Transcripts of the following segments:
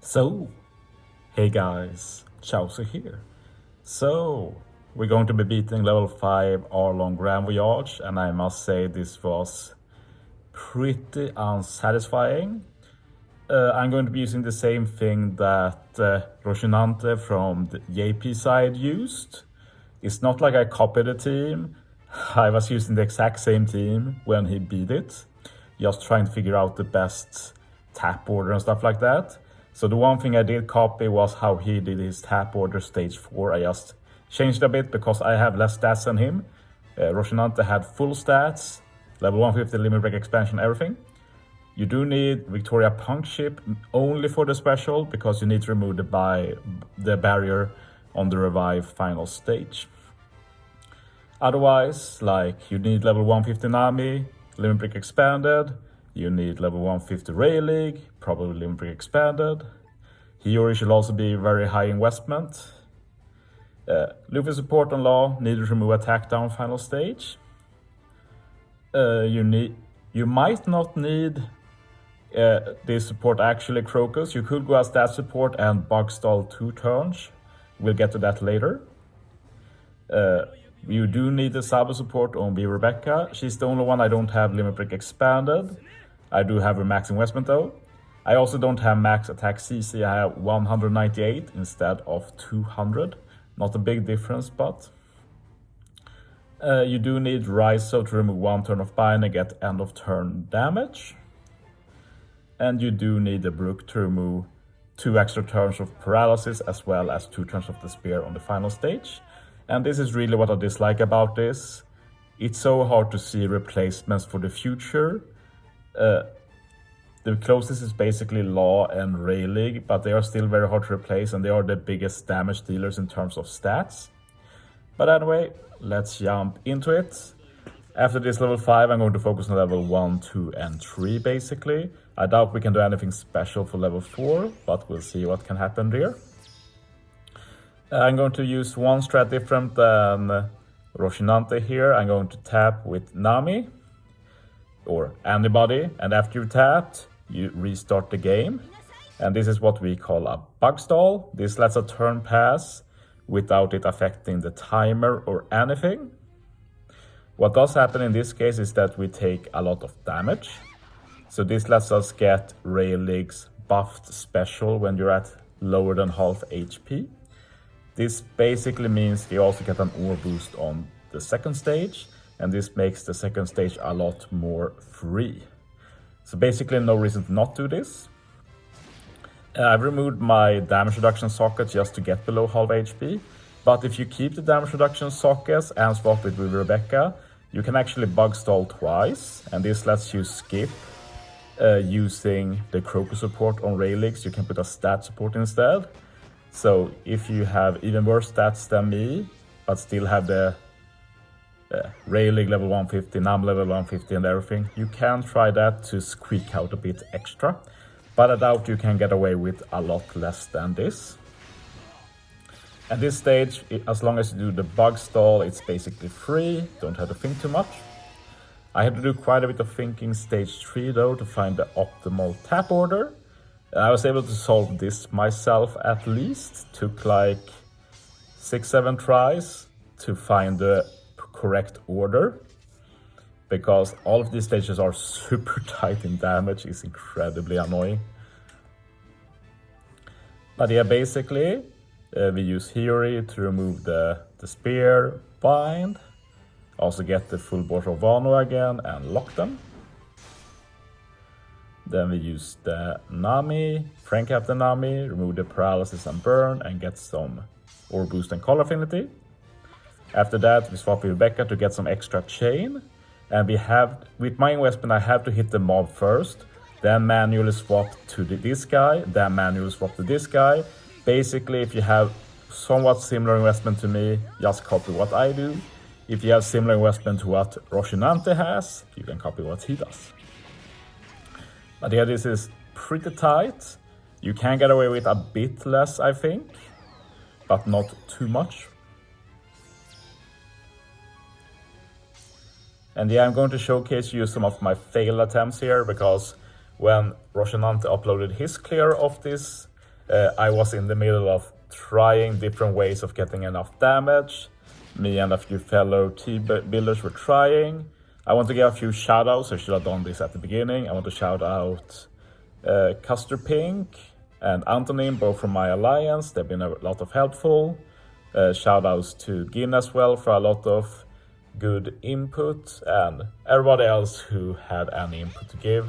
So, hey guys, Chauzu here. So, we're going to be beating level 5 Arlong Grand Voyage, and I must say this was pretty unsatisfying. I'm going to be using the same thing that Rocinante from the JP side used. It's not like I copied a team. I was using the exact same team when he beat it, just trying to figure out the best tap order and stuff like that. So the one thing I did copy was how he did his tap order stage 4. I just changed a bit because I have less stats than him. Rocinante had full stats, level 150, limit break expansion, everything. You do need Victoria Punk Ship only for the special because you need to remove the barrier on the revive final stage. Otherwise, like you need level 150 Nami, limit break expanded. You need level 150 Ray League, probably limit break expanded. Hiyori should also be very high investment. Luffy support on law, need to remove attack down final stage. You might not need this support actually Crocus. You could go as that support and bug stall 2 turns. We'll get to that later. You do need the Sabo support on B Rebecca. She's the only one I don't have limit break expanded. I do have her max investment though. I also don't have max attack CC. I have 198 instead of 200. Not a big difference, but you do need Raizo to remove 1 turn of bind and get end of turn damage. And you do need the Brook to remove 2 extra turns of paralysis as well as 2 turns of the spear on the final stage. And this is really what I dislike about this. It's so hard to see replacements for the future. The closest is basically Law and Ray League, but they are still very hard to replace and they are the biggest damage dealers in terms of stats. But anyway, let's jump into it. After this level 5, I'm going to focus on level 1, 2 and 3 basically. I doubt we can do anything special for level 4, but we'll see what can happen there. I'm going to use one strat different than Rocinante here. I'm going to tap with Nami or anybody, and after you've tapped, you restart the game. And this is what we call a bug stall. This lets a turn pass without it affecting the timer or anything. What does happen in this case is that we take a lot of damage. So this lets us get Ray League's buffed special when you're at lower than half HP. This basically means you also get an ore boost on the second stage, and this makes the second stage a lot more free. So basically no reason to not do this. I've removed my damage reduction socket just to get below half HP, but if you keep the damage reduction sockets and swap it with Rebecca, you can actually bug stall twice, and this lets you skip using the Crocus support on Ray Leagues. You can put a stat support instead. So if you have even worse stats than me, but still have the Ray League level 150, Nam level 150 and everything, you can try that to squeak out a bit extra. But I doubt you can get away with a lot less than this. At this stage, as long as you do the bug stall, it's basically free, don't have to think too much. I had to do quite a bit of thinking stage 3 though to find the optimal tap order. I was able to solve this myself at least. Took like 6-7 tries to find the correct order, because all of these stages are super tight in damage. It's incredibly annoying. But yeah, basically we use Hiyori to remove the spear bind, also get the full board of Wano again and lock them. Then we use the Nami, Frank Captain Nami, remove the paralysis and burn and get some ore boost and color affinity. After that we swap with Rebecca to get some extra chain. And we have, with my investment, I have to hit the mob first, then manually swap to this guy, then manually swap to this guy. Basically, if you have somewhat similar investment to me, just copy what I do. If you have similar investment to what Rocinante has, you can copy what he does. But yeah, this is pretty tight. You can get away with a bit less, I think, but not too much. And yeah, I'm going to showcase you some of my failed attempts here, because when Rocinante uploaded his clear of this I was in the middle of trying different ways of getting enough damage. Me and a few fellow team builders were trying. I want to give a few shoutouts. I should have done this at the beginning. I want to shout out Custer Pink and Antonin, both from my alliance. They've been a lot of helpful. Shoutouts to Gin as well for a lot of good input, and everybody else who had any input to give.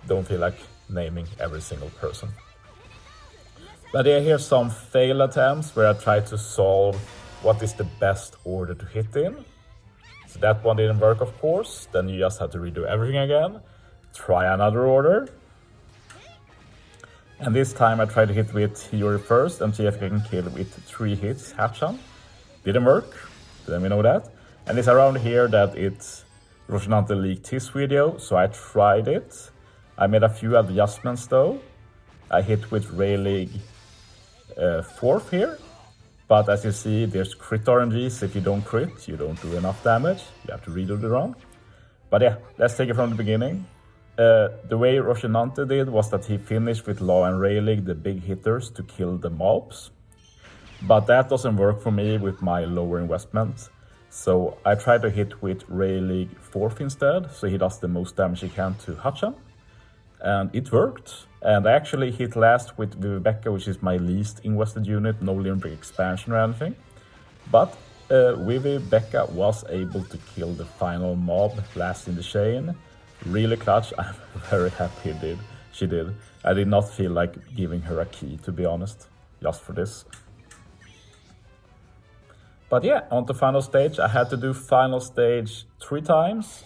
Don't feel like naming every single person. But yeah, here's some fail attempts where I tried to solve what is the best order to hit in. So that one didn't work, of course. Then you just have to redo everything again. Try another order. And this time I tried to hit with Yuri first and see if I can kill with 3 hits Hatchan. Didn't work, then we know that. And it's around here that Roshinante leaked his video, so I tried it. I made a few adjustments though. I hit with Rayleigh 4th here. But as you see, there's crit RNGs. If you don't crit, you don't do enough damage. You have to redo the run. But yeah, let's take it from the beginning. The way Roshinante did was that he finished with Law and Rayleigh, the big hitters, to kill the mobs. But that doesn't work for me with my lower investment. So I tried to hit with Rayleigh 4th instead, so he does the most damage he can to Hatchan. And it worked. And I actually hit last with Viveka, which is my least invested unit, no Limerick expansion or anything. But Viveka was able to kill the final mob last in the chain. Really clutch. I'm very happy she did. I did not feel like giving her a key, to be honest, just for this. But yeah, on to final stage. I had to do final stage 3 times.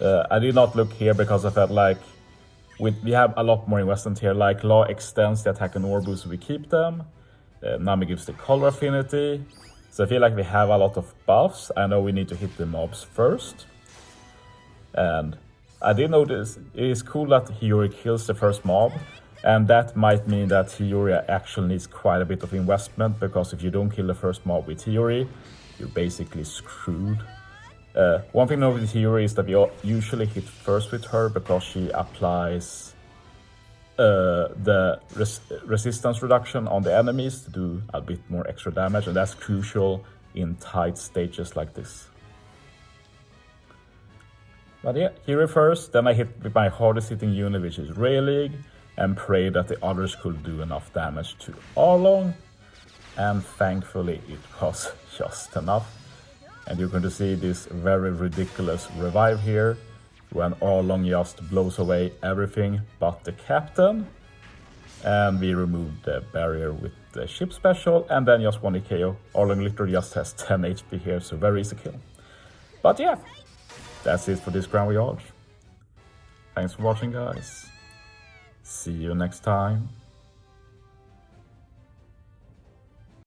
I did not look here because I felt like we have a lot more investment here. Like Law extends the attack and ore boost, so we keep them. Nami gives the color affinity. So I feel like we have a lot of buffs. I know we need to hit the mobs first. And I did notice it is cool that Hiyori kills the first mob, and that might mean that Hiyori actually needs quite a bit of investment, because if you don't kill the first mob with Hiyori, you're basically screwed. One thing with Hiyori is that we usually hit first with her because she applies the resistance reduction on the enemies to do a bit more extra damage, and that's crucial in tight stages like this. But yeah, Hero first, then I hit with my hardest hitting unit, which is Rayleigh, and pray that the others could do enough damage to Arlong. And thankfully it was just enough. And you're going to see this very ridiculous revive here, when Arlong just blows away everything but the captain. And we removed the barrier with the ship special, and then just 1 KO. Arlong literally just has 10 HP here, so very easy kill. But yeah, that's it for this Grand Voyage. Thanks for watching, guys. See you next time.